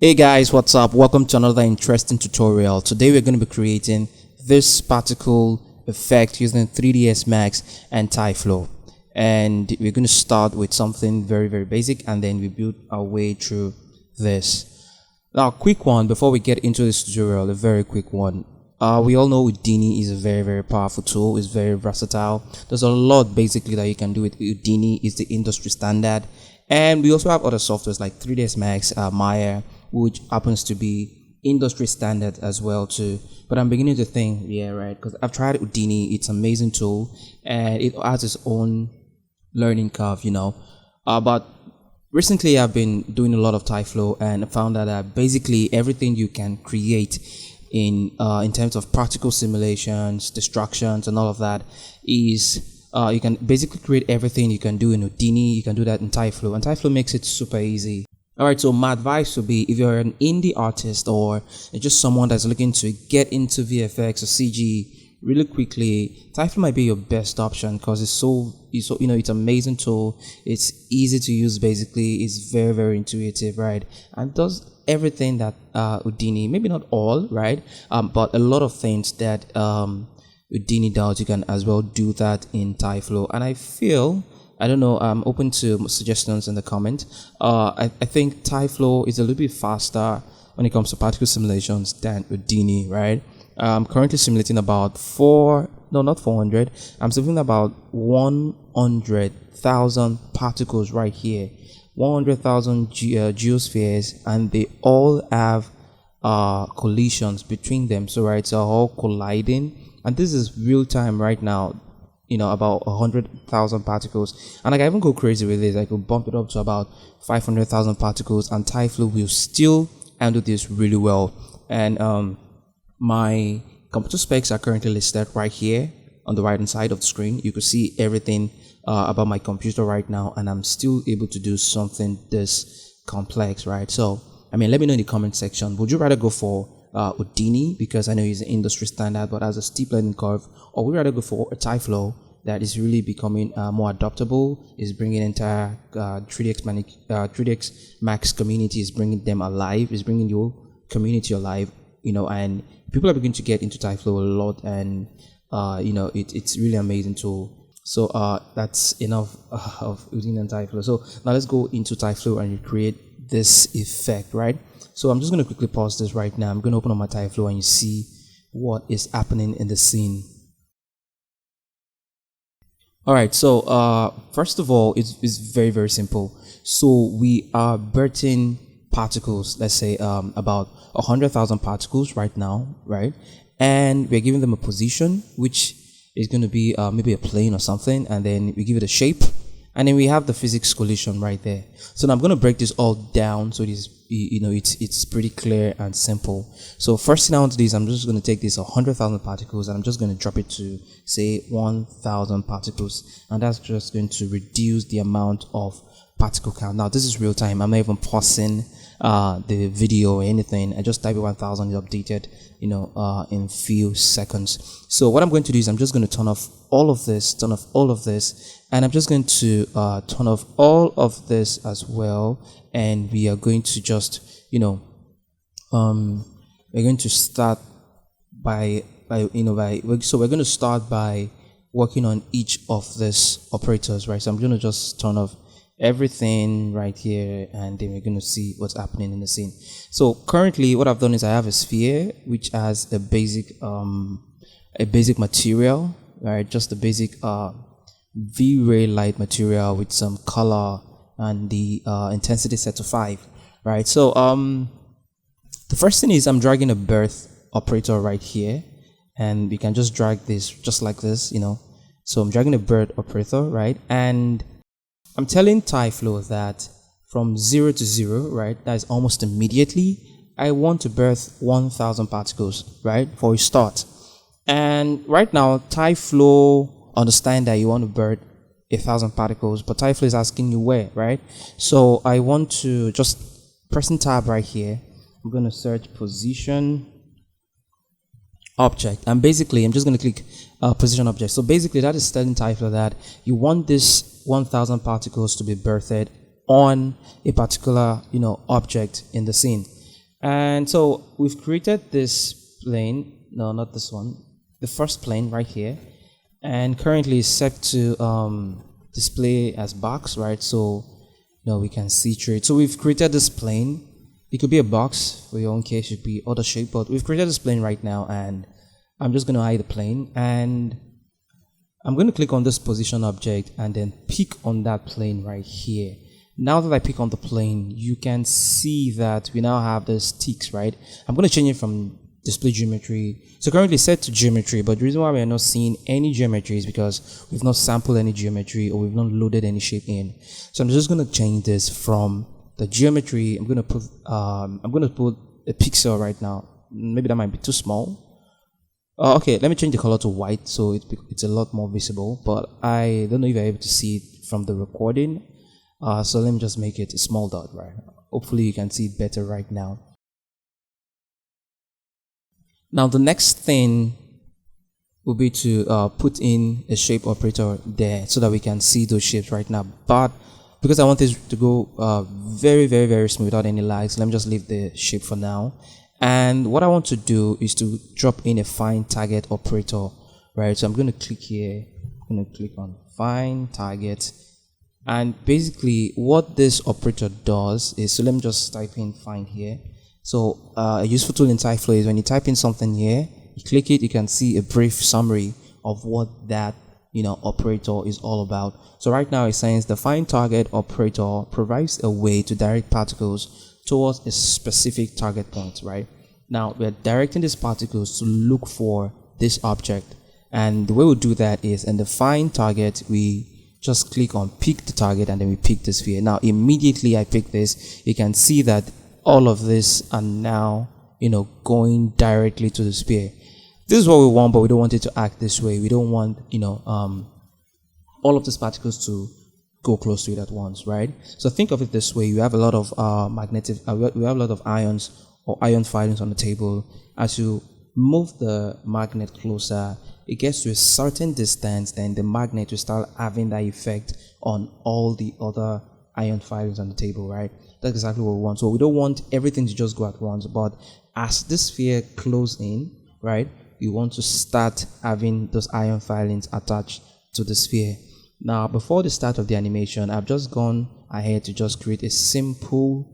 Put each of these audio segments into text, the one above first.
Hey guys, what's up? Welcome to another interesting tutorial. Today we're going to be creating this particle effect using 3ds Max and Tyflow. And we're going to start with something very basic, and then we build our way through this. Now, quick one before we get into this tutorial, a very quick one. We all know Houdini is a very powerful tool. It's very versatile. There's a lot basically that you can do with Houdini. It's the industry standard. And we also have other softwares like 3ds Max, Maya, which happens to be industry standard as well too. But I'm beginning to think, yeah, right, because I've tried Houdini. It's an amazing tool and it has its own learning curve, but recently I've been doing a lot of Tyflow, and I found that basically everything you can create in terms of practical simulations, distractions, and all of that is you can basically create everything you can do in Houdini. You can do that in Tyflow, and Tyflow makes it super easy. Alright, so my advice would be, if you're an indie artist or just someone that's looking to get into VFX or CG really quickly, Tyflow might be your best option because it's an amazing tool. It's easy to use. Basically, it's very intuitive, right? And does everything that Houdini, maybe not all, right, but a lot of things that Houdini does, you can as well do that in Tyflow. And I don't know, I'm open to suggestions in the comment. I think Tyflow is a little bit faster when it comes to particle simulations than Houdini, right? I'm currently simulating about I'm simulating about 100,000 particles right here, 100,000 geospheres, and they all have collisions between them. So right, so all colliding, and this is real time right now. About 100,000 particles, and I can even go crazy with this. I could bump it up to about 500,000 particles, and Tyflow will still handle this really well. And my computer specs are currently listed right here on the right hand side of the screen. You can see everything about my computer right now, and I'm still able to do something this complex, right? So let me know in the comment section, would you rather go for Houdini, because I know it's an industry standard but has a steep learning curve, or would you rather go for a Tyflow that is really becoming more adaptable, is bringing entire 3ds Max community, is bringing them alive, is bringing your community alive, and people are beginning to get into Tyflow a lot, and it's really amazing tool. So that's enough of Houdini and Tyflow. So now let's go into Tyflow and recreate this effect, right? So I'm just going to quickly pause this right now. I'm going to open up my Tyflow and you see what is happening in the scene. Alright, so first of all, it's very simple. So we are birthing particles, let's say about 100,000 particles right now, right? And we're giving them a position, which is going to be maybe a plane or something, and then we give it a shape, and then we have the physics collision right there. So now I'm going to break this all down so it's pretty clear and simple. So first thing I want to do is I'm just going to take this 100,000 particles and I'm just going to drop it to say 1,000 particles, and that's just going to reduce the amount of particle count. Now this is real time. I'm not even pausing the video or anything. I just type it 1,000, it's updated in few seconds. So what I'm going to do is I'm just going to turn off all of this, and I'm just going to turn off all of this as well, and we are going to just we're going to start by working on each of these operators, right? So I'm going to just turn off everything right here, and then we're going to see what's happening in the scene. So currently what I've done is I have a sphere which has a basic material, right? Just a basic V-ray light material with some color and the intensity set to 5, right? So the first thing is I'm dragging a birth operator right here, and we can just drag this just like this, so I'm dragging a birth operator, right? And I'm telling Tyflow that from 0 to 0, right, that is almost immediately, I want to birth 1,000 particles, right, for a start. And right now, Tyflow understand that you want to birth 1,000 particles, but Tyflow is asking you where, right? So I want to just pressing tab right here. I'm going to search position object, and basically I'm just going to click position object. So basically that is telling Tyflow that you want this 1,000 particles to be birthed on a particular object in the scene. And so we've created this plane, no, not this one, the first plane right here, and currently it's set to display as box, right? So we can see through it. So we've created this plane. It could be a box, for your own case it should be other shape, but we've created this plane right now, and I'm just going to hide the plane, and I'm going to click on this position object and then pick on that plane right here. Now that I pick on the plane, you can see that we now have this ticks, right? I'm going to change it from display geometry. So currently set to geometry, but the reason why we are not seeing any geometry is because we've not sampled any geometry or we've not loaded any shape in. So I'm just going to change this from the geometry. I'm going to put a pixel right now. Maybe that might be too small. Okay, let me change the color to white so it's a lot more visible, but I don't know if you're able to see it from the recording. So let me just make it a small dot, right? Hopefully you can see it better right now. Now the next thing will be to put in a shape operator there so that we can see those shapes right now. But because I want this to go very, very, very smooth without any lags, let me just leave the shape for now. And what I want to do is to drop in a find target operator, right? So I'm going to click here, I'm going to click on find target. And basically what this operator does is, so let me just type in find here. So a useful tool in Tyflow is when you type in something here, you click it, you can see a brief summary of what that operator is all about. So right now it's saying the find target operator provides a way to direct particles towards a specific target point, right? Now we're directing these particles to look for this object, and the way we do that is in the find target we just click on pick the target and then we pick the sphere. Now immediately I pick this, you can see that all of this are now going directly to the sphere. This is what we want, but we don't want it to act this way. We don't want all of these particles to go close to it at once, right? So think of it this way: you have a lot of we have a lot of ions or ion filings on the table. As you move the magnet closer, it gets to a certain distance, then the magnet will start having that effect on all the other ion filings on the table, right? That's exactly what we want. So we don't want everything to just go at once, but as this sphere closes in, right, you want to start having those ion filings attached to the sphere. Now before the start of the animation, I've just gone ahead to just create a simple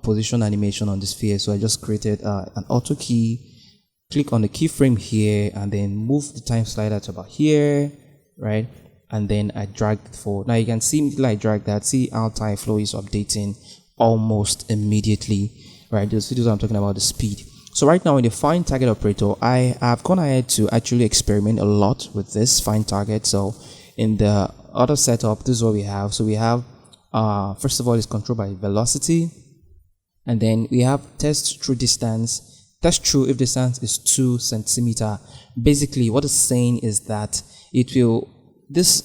position animation on the sphere. So I just created an auto key, click on the keyframe here, and then move the time slider to about here, right? And then I dragged it forward. Now you can see immediately I drag that, see how Tyflow is updating almost immediately, right? This is what I'm talking about, the speed. So right now in the find target operator, I have gone ahead to actually experiment a lot with this find target. So in the other setup, this is what we have. So we have first of all, it's controlled by velocity, and then we have test through distance. Test true if distance is 2 centimeter. Basically what it's saying is that it will this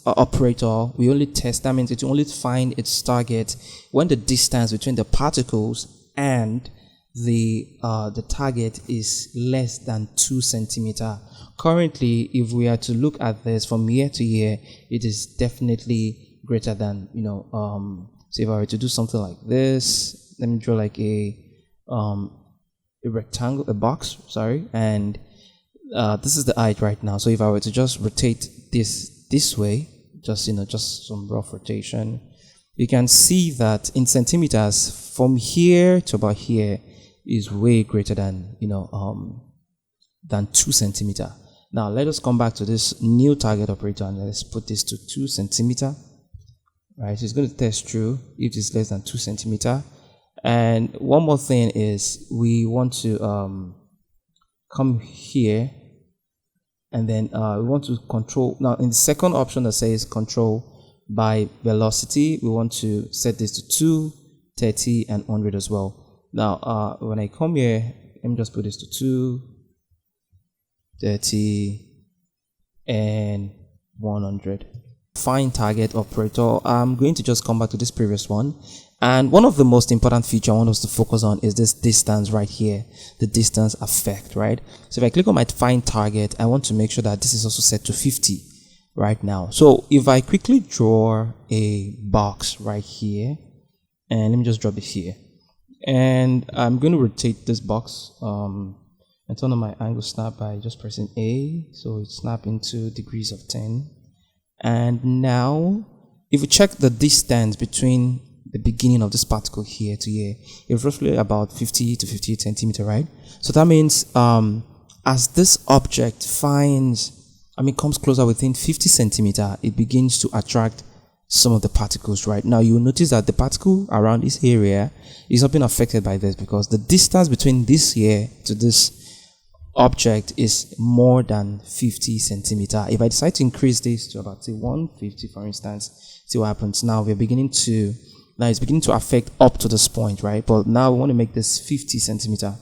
operator we only test, that means it will only find its target when the distance between the particles and the target is less than 2 centimeter. Currently, if we are to look at this from year to year, it is definitely greater than so if I were to do something like this, let me draw like a rectangle, a box, sorry, and this is the height right now. So if I were to just rotate this way, just some rough rotation, you can see that in centimeters from here to about here is way greater than 2 centimeter. Now let us come back to this new target operator and let's put this to 2 centimeter. Right, so it's going to test true if it's less than 2 centimeter. And one more thing is we want to come here, and then we want to control. Now in the second option that says control by velocity, we want to set this to 2, 30 and 100 as well. Now when I come here, let me just put this to 2, 30 and 100. Find target operator. I'm going to just come back to this previous one, and one of the most important feature I want us to focus on is this distance right here, the distance effect, right? So if I click on my find target, I want to make sure that this is also set to 50 right now. So if I quickly draw a box right here, and let me just drop it here, And I'm going to rotate this box and turn on my angle snap by just pressing A, so it snap into degrees of 10. And now if we check the distance between the beginning of this particle here to here, it's roughly about 50 to 58 centimeter, right? So that means as this object comes closer within 50 centimeter, it begins to attract some of the particles. Right now you will notice that the particle around this area is not being affected by this, because the distance between this here to this object is more than 50 centimeter. If I decide to increase this to about, say, 150, for instance, see what happens. Now it's beginning to affect up to this point, right? But now we want to make this 50 centimeter,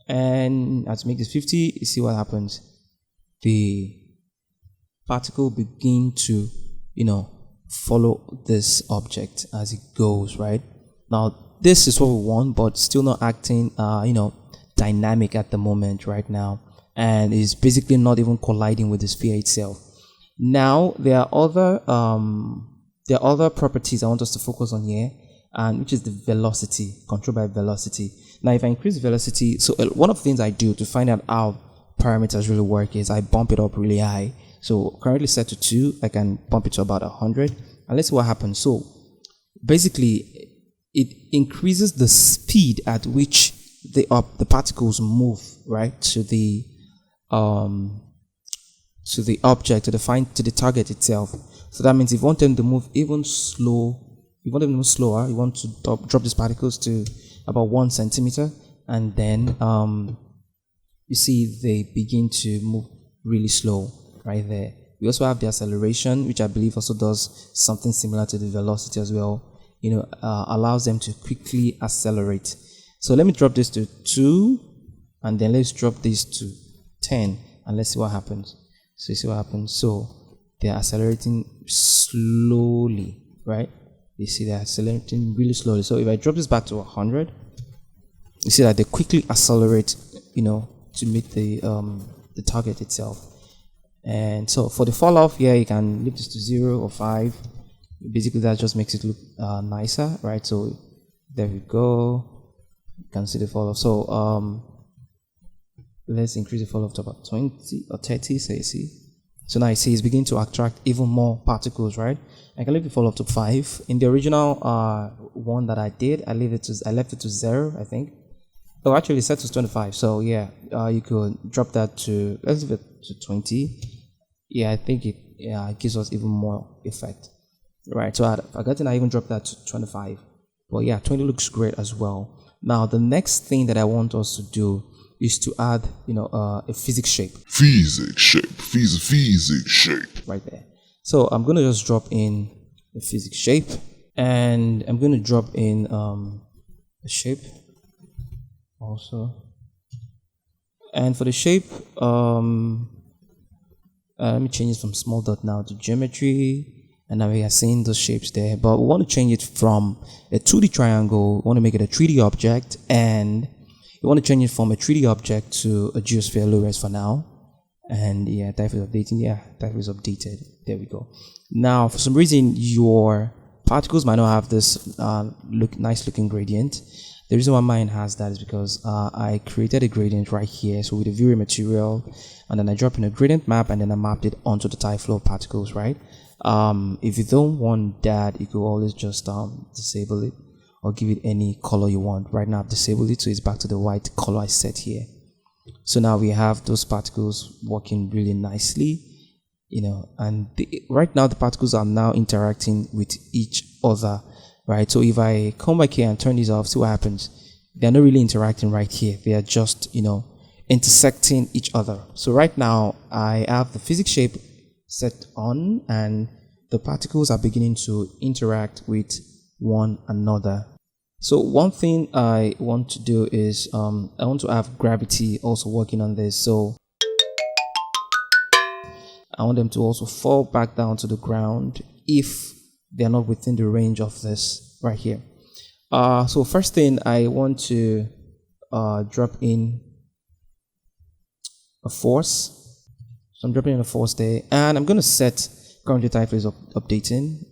and as to make this 50, you see what happens. The particle begin to follow this object as it goes, right? Now this is what we want, but still not acting dynamic at the moment right now, and is basically not even colliding with the sphere itself. Now there are other properties I want us to focus on here, and which is the velocity, controlled by velocity. Now if I increase velocity, so one of the things I do to find out how parameters really work is I bump it up really high. So currently set to 2, I can bump it to about 100, and let's see what happens. So basically it increases the speed at which the particles move, right, to the object, to the target itself. So that means if you want them to move even slower, you want to drop these particles to about 1 centimeter, and then you see they begin to move really slow right there. We also have the acceleration, which I believe also does something similar to the velocity as well. Allows them to quickly accelerate. So let me drop this to 2, and then let's drop this to 10, and let's see what happens. So you see what happens. So they're accelerating slowly, right? You see they're accelerating really slowly. So if I drop this back to 100, you see that they quickly accelerate, to meet the target itself. And so for the fall off here, you can leave this to 0 or 5. Basically that just makes it look nicer, right? So there we go. You can see the fall off. So let's increase the fall off to about 20 or 30, so you see. So now you see it's beginning to attract even more particles, right? I can leave the fall off to 5. In the original one that I did, I left it to 0, I think. Oh, actually set to 25. So yeah, you could drop that to, let's leave it to 20. Yeah, I think it gives us even more effect, right? So I got to even drop that to 25. But yeah, 20 looks great as well. Now the next thing that I want us to do is to add a PhysX shape. PhysX shape right there. So I'm going to just drop in the PhysX shape, and I'm going to drop in a shape also. And for the shape, let me change it from small dot now to geometry. And now we are seeing those shapes there, but we want to change it from a 2D triangle. We want to make it a 3D object, and we want to change it from a 3D object to a geosphere low res for now. And yeah, Tyflow is updating. Yeah, Tyflow is updated. There we go. Now, for some reason, your particles might not have this nice looking gradient. The reason why mine has that is because I created a gradient right here. So with the viewer material, and then I drop in a gradient map, and then I mapped it onto the Tyflow particles, right? If you don't want that, you could always just disable it or give it any color you want. Right now I've disabled it, so it's back to the white color I set here. So now we have those particles working really nicely, and right now the particles are now interacting with each other, right? So if I come back here and turn these off, see what happens. They're not really interacting right here. They are just intersecting each other. So right now I have the PhysX shape set on, and the particles are beginning to interact with one another. So one thing I want to do is I want to have gravity also working on this. So I want them to also fall back down to the ground if they're not within the range of this right here. So first thing, I want to drop in a force. So I'm dropping in a force there, and I'm going to set currently Tyflow is updating.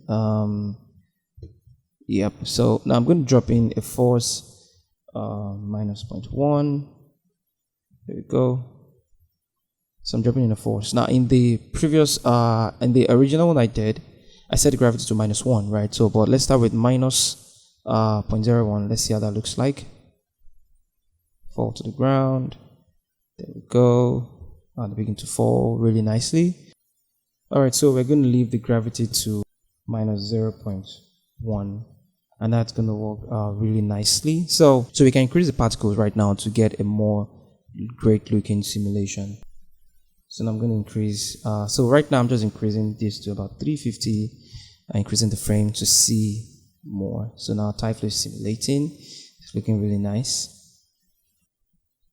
Yep. So now I'm going to drop in a force minus 0.1. There we go. So I'm dropping in a force. Now in the previous in the original one I did, I set the gravity to -1, right? So but let's start with minus 0.01. Let's see how that looks like. Fall to the ground. There we go. And they begin to fall really nicely. Alright, so we're going to leave the gravity to minus 0.1, and that's going to work really nicely. So we can increase the particles right now to get a more great looking simulation. So now I'm going to increase, so right now I'm just increasing this to about 350, increasing the frame to see more. So now Tyflow is simulating. It's looking really nice.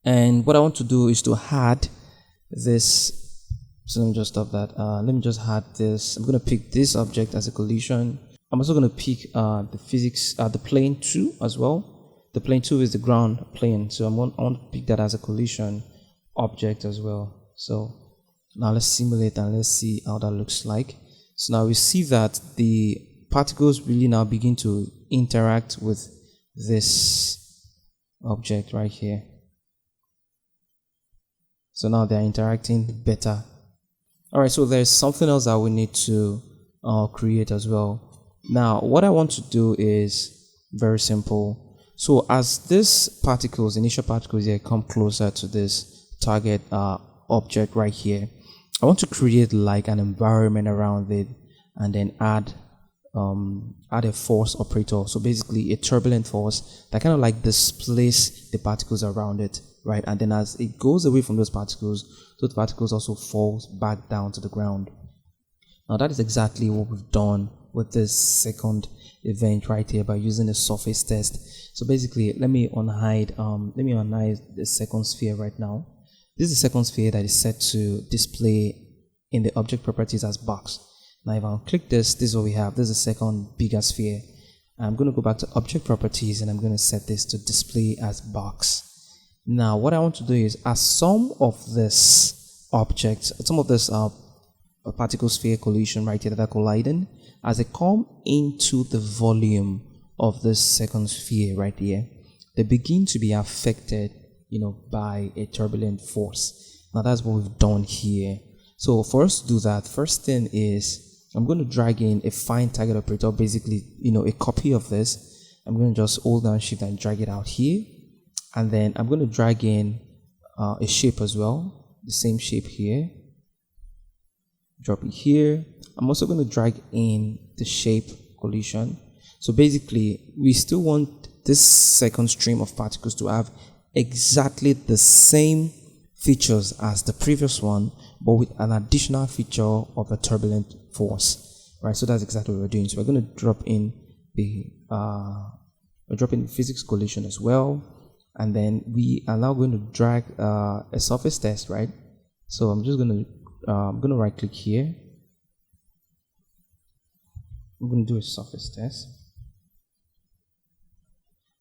And what I want to do is to add this. So let me just stop that. Let me just add this. I'm going to pick this object as a collision. I'm also going to pick the physics, the plane 2 as well. The plane 2 is the ground plane. So I want to pick that as a collision object as well. So now let's simulate and let's see how that looks like. So now we see that the particles really now begin to interact with this object right here. So now they're interacting better. Alright, so there's something else that we need to create as well. Now, what I want to do is very simple. So as these particles, initial particles here, come closer to this target object right here, I want to create like an environment around it and then add a force operator. So basically a turbulent force that kind of like displace the particles around it, right? And then as it goes away from those particles also falls back down to the ground. Now that is exactly what we've done with this second event right here by using a surface test. So basically, let me unhide the second sphere right now. This is the second sphere that is set to display in the object properties as box. Now if I click this, this is what we have. This is the second bigger sphere. I'm going to go back to object properties and I'm going to set this to display as box. Now what I want to do is, as some of this objects, some of this particle sphere collision right here that are colliding, as they come into the volume of this second sphere right here, they begin to be affected, by a turbulent force. Now that's what we've done here. So for us to do that, first thing is I'm going to drag in a find target operator, basically, a copy of this. I'm going to just hold down shift and drag it out here. And then I'm going to drag in a shape as well, the same shape here. Drop it here. I'm also going to drag in the shape collision. So basically, we still want this second stream of particles to have exactly the same features as the previous one, but with an additional feature of a turbulent force, right? So that's exactly what we're doing. So we're going to drop in the physics collision as well, and then we are now going to drag a surface test, right? So I'm just going to right click here. I'm going to do a surface test.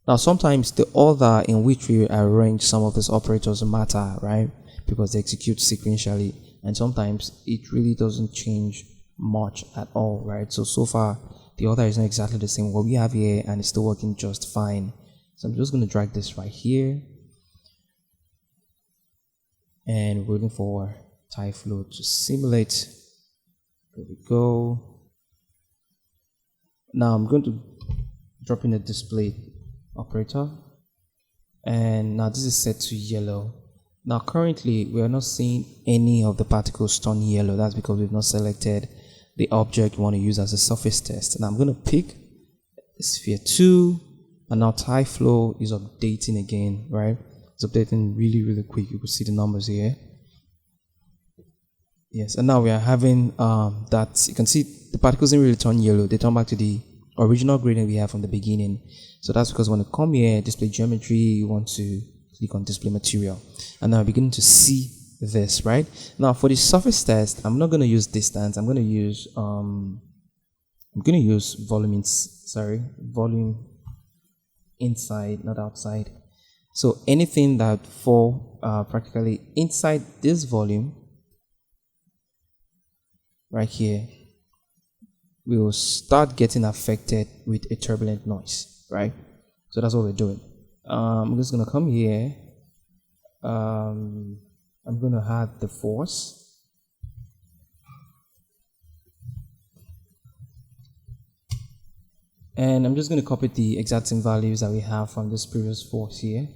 Now sometimes the order in which we arrange some of these operators matter, right? Because they execute sequentially, and sometimes it really doesn't change much at all, right? So far the order is not exactly the same what we have here, and it's still working just fine. So I'm just going to drag this right here, and we're waiting for Tyflow to simulate. There we go. Now I'm going to drop in a display operator, and now this is set to yellow. Now currently we are not seeing any of the particles turn yellow. That's because we've not selected the object we want to use as a surface test. And I'm going to pick sphere 2, and now Tyflow is updating again, right? It's updating really quick. You can see the numbers here. Yes, and now we are having that. You can see the particles didn't really turn yellow. They turn back to the original gradient we have from the beginning. So that's because when you come here, display geometry, you want to click on display material, and now we're beginning to see this, right? Now for the surface test, I'm not going to use distance. I'm going to use volume inside, not outside. So anything that fall practically inside this volume right here, we will start getting affected with a turbulent noise, right? So that's what we're doing. I'm just gonna come here. I'm gonna add the force. And I'm just going to copy the exact same values that we have from this previous force here.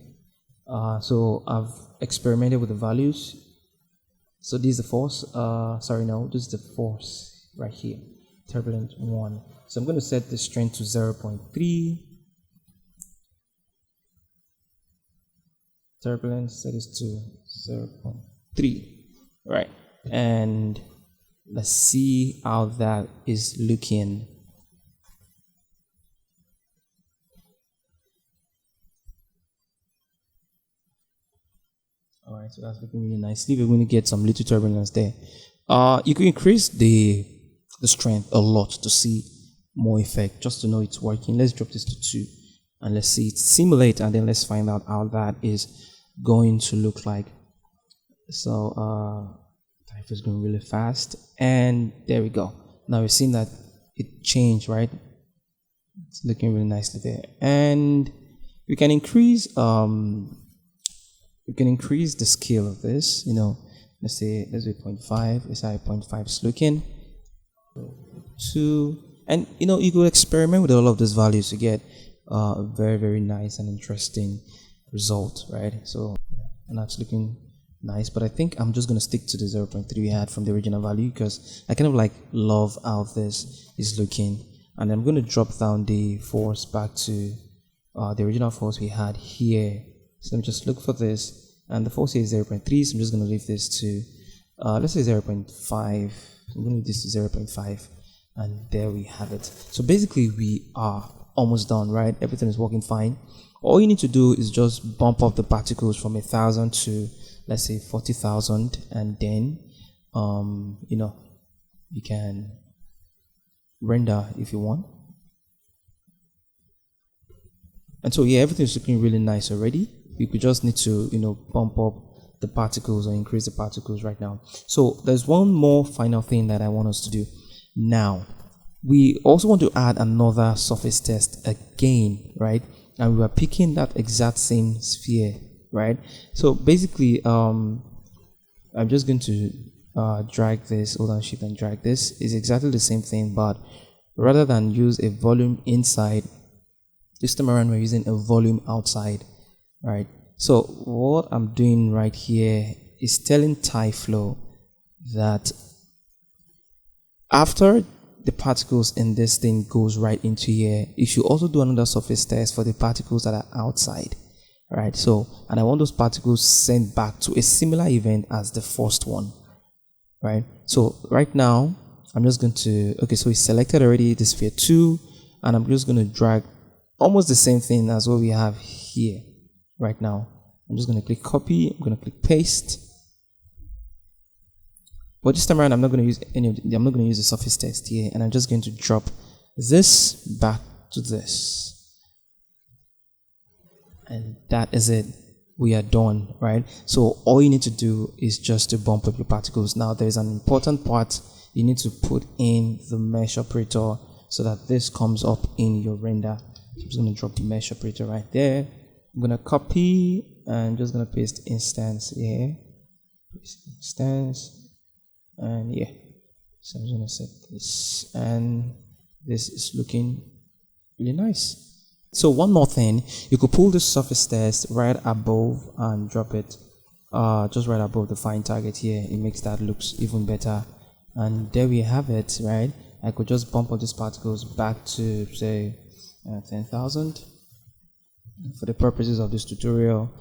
So I've experimented with the values. So this is the force. Sorry, no, this is the force right here. Turbulent 1. So I'm going to set the strength to 0.3. Turbulence set this to 0.3. Right. And let's see how that is looking. Alright, so that's looking really nicely. We're going to get some little turbulence there. You can increase the strength a lot to see more effect, just to know it's working. Let's drop this to 2 and let's see it simulate, and then let's find out how that is going to look like. So Tyflow is going really fast, and there we go. Now we've seen that it changed, right? It's looking really nicely there, and we can increase the scale of this, let's say 0.5. Let's say 0.5 is looking 2, and you could experiment with all of these values to get a very, very nice and interesting result, right? So and that's looking nice, but I think I'm just going to stick to the 0.3 we had from the original value, because I kind of love how this is looking. And I'm going to drop down the force back to the original force we had here. So let me just look for this, and the force here is 0.3, so I'm just going to leave this to let's say 0.5. I'm going to leave this to 0.5, and there we have it. So basically we are almost done, right? Everything is working fine. All you need to do is just bump up the particles from 1,000 to, let's say, 40,000, and then you can render if you want. And so yeah, everything is looking really nice already. You could just need to bump up the particles or increase the particles right now. So there's one more final thing that I want us to do now. We also want to add another surface test again, right? And we are picking that exact same sphere, right? So basically I'm just going to drag this, hold on shift and drag this. Is exactly the same thing, but rather than use a volume inside, this time around we're using a volume outside, right? So what I'm doing right here is telling Tyflow that after the particles in this thing goes right into here, you should also do another surface test for the particles that are outside, right? So, and I want those particles sent back to a similar event as the first one, right? So right now I'm just going to, okay, so we selected already the sphere 2, and I'm just going to drag almost the same thing as what we have here right now. I'm just going to click copy, I'm going to click paste. But this time around I'm not going to use any of the, I'm not going to use the surface test here, and I'm just going to drop this back to this. And that is it. We are done, right? So all you need to do is just to bump up your particles. Now there's an important part. You need to put in the mesh operator so that this comes up in your render. So I'm just going to drop the mesh operator right there. I'm going to copy and just going to paste instance here. Paste instance, and yeah. So I'm just going to set this, and this is looking really nice. So one more thing, you could pull this surface test right above and drop it just right above the fine target here. It makes that looks even better. And there we have it, right? I could just bump up these particles back to say 10,000 for the purposes of this tutorial.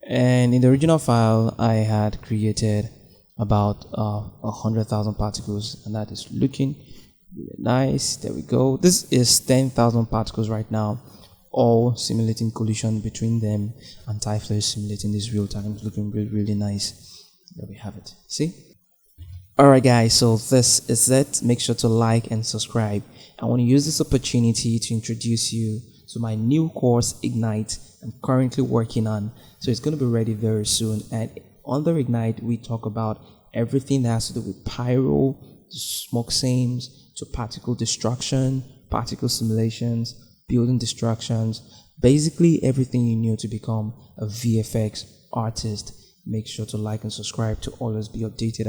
And in the original file I had created about 100,000 particles, and that is looking really nice. There we go. This is 10,000 particles right now, all simulating collision between them, and Tyflow is simulating this real time. It's looking really, really nice. There we have it. See? Alright guys, so this is it. Make sure to like and subscribe. I want to use this opportunity to introduce you to my new course, Ignite, I'm currently working on. So it's going to be ready very soon. And under Ignite, we talk about everything that has to do with Pyro, to smoke sims, to particle destruction, particle simulations, building distractions, basically everything you need to become a VFX artist. Make sure to like and subscribe to always be updated